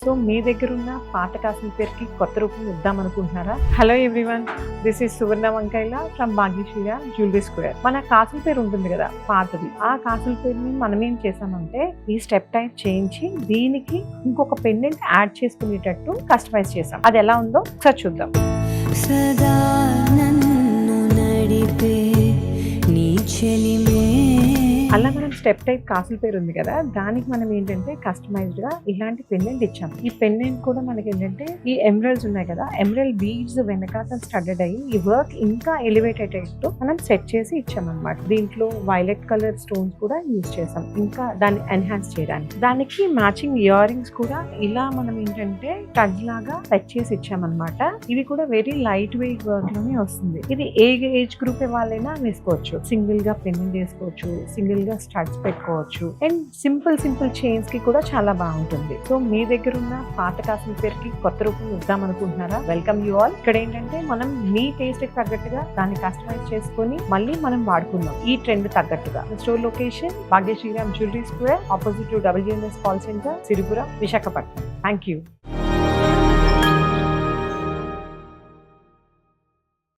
So మీ దగ్గర ఉన్న పాత కాసుల పేరుకి కొత్త రూపం ఇద్దాం అనుకుంటున్నారా? హలో ఎవ్రీవన్, దిస్ ఈస్ సువర్ణ వంకాయల ఫ్రమ్ భాగ్యశ్రీ జ్యువెలరీ స్క్వేర్. మన కాసుల పేరు ఉంటుంది కదా పాతది, ఆ కాసుల పేరుని మనం ఏం చేసామంటే ఈ స్టెప్ టైప్ చేయించి దీనికి ఇంకొక పెండెంట్ యాడ్ చేసుకునేటట్టు కస్టమైజ్ చేసాం. అది ఎలా ఉందో ఒకసారి చూద్దాం. సదా నన్ను నడిపే నీ చెలిమే. అలా మనం స్టెప్ టైప్ కాసుల పేరు ఉంది కదా, దానికి మనం ఏంటంటే కస్టమైజ్డ్ గా ఇలాంటి పెండెంట్ ఇచ్చాం. ఈ పెండెంట్ కూడా మనకి ఏంటంటే ఈ ఎమరల్డ్స్ ఉన్నాయి కదా, ఎమరల్డ్ బీడ్స్ వెనకాల స్టడెడ్ అయ్యి ఈ వర్క్ ఇంకా ఎలివేట్ అయ్యేటట్టు మనం సెట్ చేసి ఇచ్చామన్నమాట. దీంట్లో వైలెట్ కలర్ స్టోన్స్ కూడా యూజ్ చేసాం ఇంకా దాన్ని ఎన్హాన్స్ చేయడానికి. దానికి మ్యాచింగ్ ఇయర్ రింగ్స్ కూడా ఇలా మనం ఏంటంటే స్టడ్స్ లాగా సెట్ చేసి ఇచ్చామన్నమాట. ఇది కూడా వెరీ లైట్ వెయిట్ వర్క్ లోనే వస్తుంది. ఇది ఏ ఏజ్ గ్రూప్ వాళ్ళైనా వేసుకోవచ్చు. సింగిల్ గా పెండెంట్ వేసుకోవచ్చు, సింగిల్ గా స్టడ్స్ పెట్టుకోవచ్చు, అండ్ సింపుల్ చైన్స్ కి కూడా చాలా బాగుంటుంది. సో మీ దగ్గర ఉన్న పాత కాసుల పేరుకి కొత్త రూపం ఇద్దాం అనుకుంటున్నారా? Welcome you all. ఇక్కడ ఏంటంటే మనం మీ టేస్ట్ కి తగ్గట్టుగా దాన్ని కస్టమైజ్ చేసుకొని మళ్ళీ మనం వాడుకుందాం ఈ ట్రెండ్ తగ్గట్టుగా. Store location Bhagyashree jewellery square, opposite to WNS call centre, Siripuram, Visakhapatnam. Thank you.